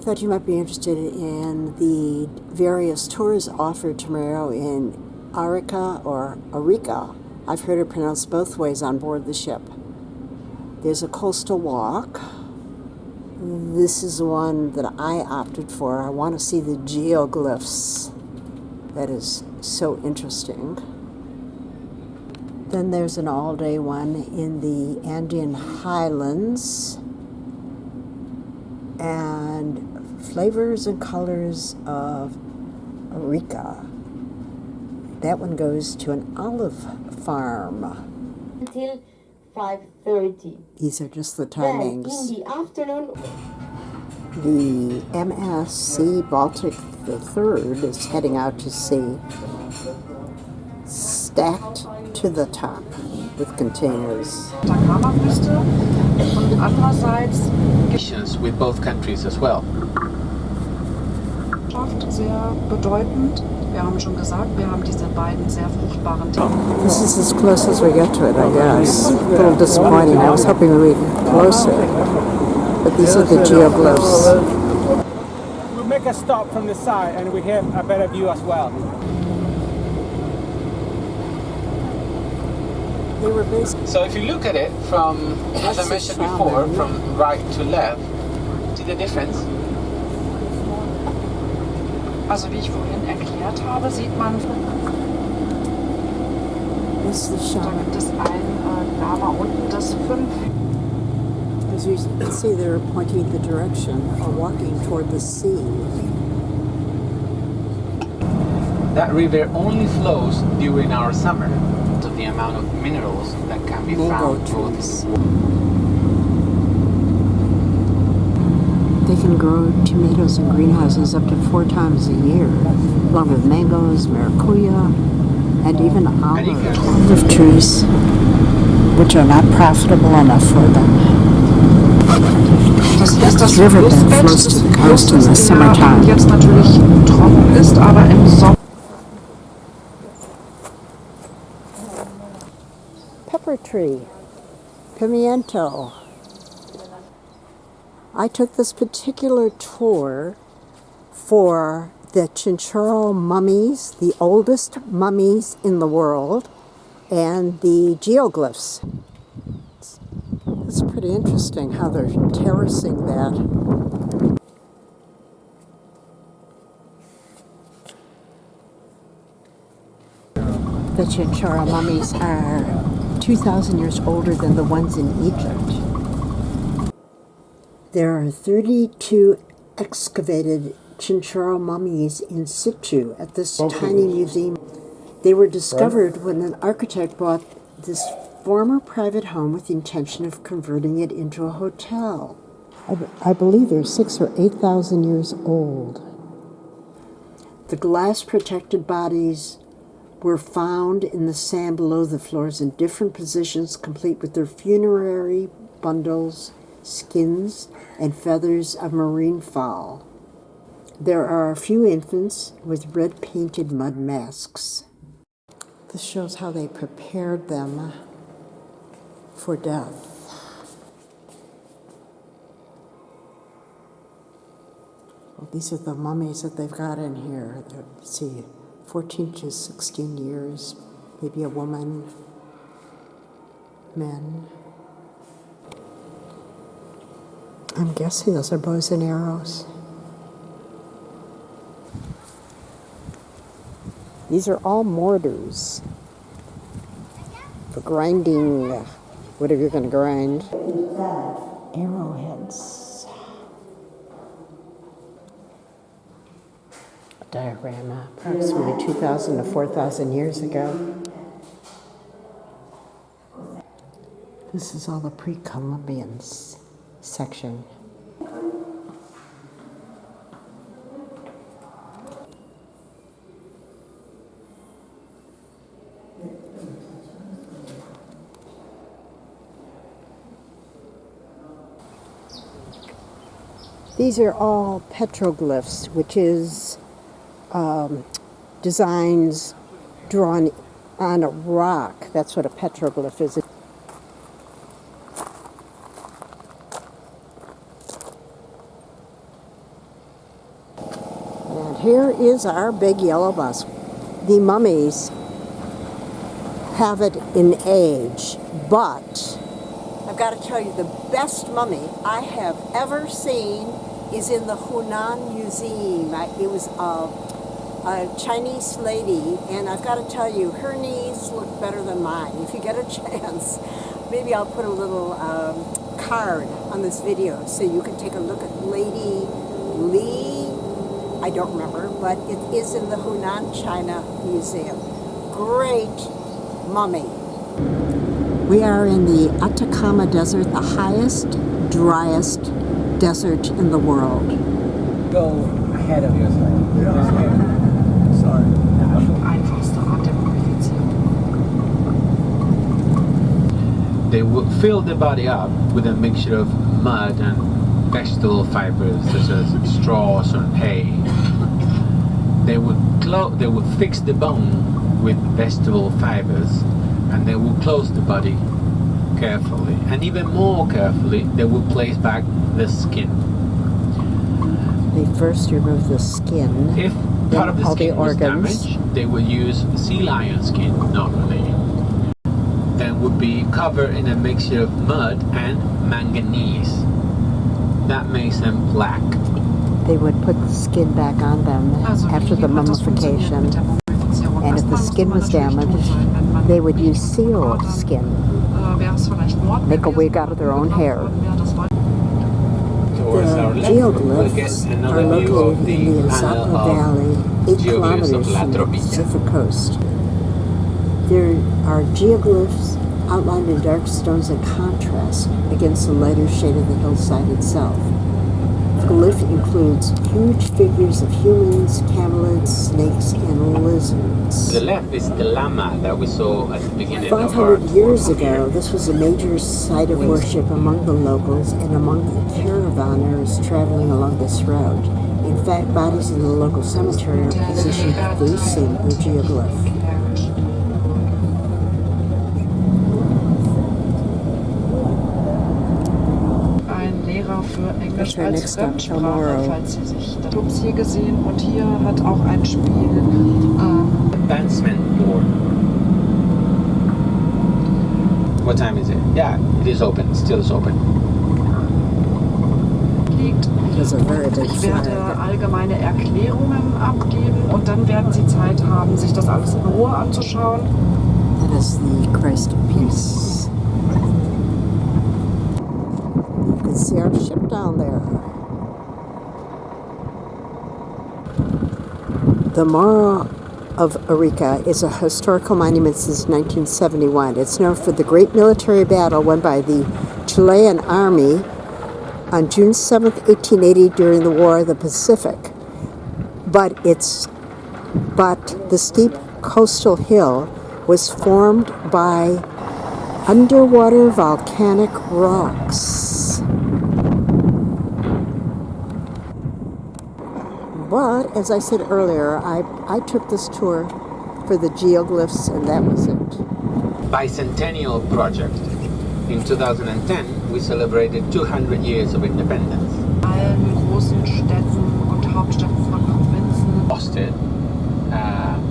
thought you might be interested in the various tours offered tomorrow in Arica or Arica. I've heard it pronounced both ways on board the ship. There's a coastal walk. This is one that I opted for. I want to see the geoglyphs. That is so interesting. Then there's an all-day one in the Andean highlands. And flavors and colors of Arica. That one goes to an olive farm. Until 5:30. These are just the timings. Then in the afternoon, the MSC Baltic III is heading out to sea, stacked to the top with containers. Und andererseits with both countries as well. Sehr bedeutend. Wir haben schon gesagt, wir haben diese beiden sehr fruchtbaren This is as close as we get to it, I guess. A little disappointing. I was hoping we'd be closer. But these are the geoglyphs. We'll make a stop from the side and we have a better view as well. They were based. So if you look at it from, as I mentioned before, from right to left, see the difference? Also wie ich vorhin erklärt habe, sieht man, This is the da shaman. gibt es ein Lama unten, das 5. As you can see, they're pointing the direction or walking toward the sea. That river only flows during our summer, so the amount of minerals that can be Mango found trees. both. They can grow tomatoes in greenhouses up to 4 times a year, along with mangoes, maracuya, and even olive trees, which are not profitable enough for them. Das hier ist das This riverbed Flussbett flows des to the coast in the Flusses, der summertime. jetzt natürlich trocken ist, aber im Sommer. Pepper tree, pimiento. I took this particular tour for the Chinchorro mummies, the oldest mummies in the world, and the geoglyphs. It's pretty interesting how they're terracing that. The Chinchorro mummies are 2,000 years older than the ones in Egypt. There are 32 excavated Chinchorro mummies in situ at this tiny museum. They were discovered when an architect bought this former private home with the intention of converting it into a hotel. I believe they're 6,000 or 8,000 years old. The glass-protected bodies were found in the sand below the floors in different positions, complete with their funerary bundles, skins, and feathers of marine fowl. There are a few infants with red painted mud masks. This shows how they prepared them for death. Well, these are the mummies that they've got in here. Let's see, 14 to 16 years, maybe a woman, men. I'm guessing those are bows and arrows. These are all mortars for grinding whatever you're going to grind. Arrowheads. A diorama approximately 2,000 to 4,000 years ago. This is all the pre-Columbians section. These are all petroglyphs, which is designs drawn on a rock. That's what a petroglyph is. here is our big yellow bus. The mummies have it in age, but I've got to tell you, the best mummy I have ever seen is in the Hunan Museum. It was a Chinese lady, and I've got to tell you, her knees look better than mine. If you get a chance, maybe I'll put a little card on this video so you can take a look at Lady Lee. I don't remember, but it is in the Hunan, China Museum. Great mummy. We are in the Atacama Desert, the highest, driest desert in the world. Go ahead of yourself. Sorry. Einfachste Art der Mumifizierung. They would fill the body up with a mixture of mud and vegetable fibers such as straws or hay. They would fix the bone with vegetable fibers, and they would close the body carefully. And even more carefully, they would place back the skin. They first remove the skin, If then part of the all the skin was organs. damaged, they would use sea lion skin normally. Then would be covered in a mixture of mud and manganese. That makes them black. They would put the skin back on them Also, after wie the hat das funktioniert mummification. mit der Mumifizierung? And if the Erstmal skin musste was man natürlich tot damaged, sein. Wenn man they would wirklich use seal tot war, dann, skin. wäre es vielleicht Mord Make a gewesen, wig out of their own hair. worden wäre. Das war Towards The our left, we'll get geoglyphs are another view located of the in the panel Azapa of Valley, 8 Geoglyphs of kilometers La from the Tropilla. Pacific coast. There are geoglyphs outlined in dark stones in contrast against the lighter shade of the hillside itself. The glyph includes huge figures of humans, camelids, snakes, and lizards. The left is the lama that we saw at the beginning of our 500 years tour here. ago, this was a major site of worship among the locals and among the caravaners traveling along this road. In fact, bodies in the local cemetery are positioned facing the geoglyph. ein Lehrer für Englisch Okay, als next stop, Fremdsprache, tomorrow. falls Sie sich das Clubs hier gesehen. Und hier hat auch ein Spiel Advancement board. What time is it? Yeah, it is open. Still is open. liegt. It is a very big Ich werde flag. allgemeine Erklärungen abgeben und dann werden Sie Zeit haben, sich das alles in Ruhe anzuschauen. That is the Christ of Peace. You can see our ship down there. The Morro of Arica is a historical monument since 1971. It's known for the great military battle won by the Chilean Army on June 7, 1880 during the War of the Pacific. But the steep coastal hill was formed by underwater volcanic rocks. But, as I said earlier, I took this tour for the geoglyphs, and that was it. Bicentennial project. In 2010, we celebrated 200 years of independence. Allen großen Städten und Hauptstädten von Provinzen. Lost it.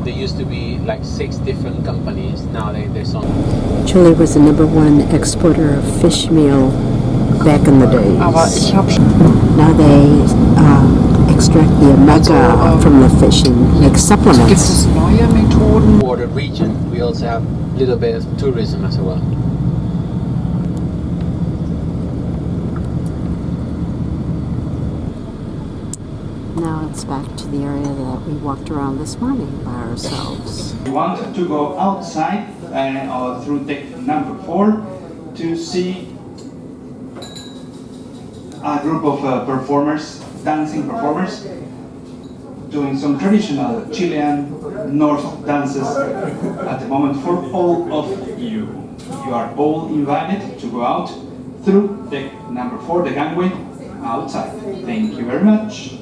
There used to be like 6 different companies. Now there's only. Chile was the #1 exporter of fish meal back in the days. Aber ich habe schon Now they extract the omega from the fish and make gibt supplements. es neue Methoden. Border region. We also have a little bit of tourism as well. Now it's back to the area that we walked around this morning by ourselves. We want to go outside or through deck number 4 to see a group of performers, dancing performers, doing some traditional Chilean North dances at the moment for all of you. You are all invited to go out through deck number 4, the gangway, outside. Thank you very much.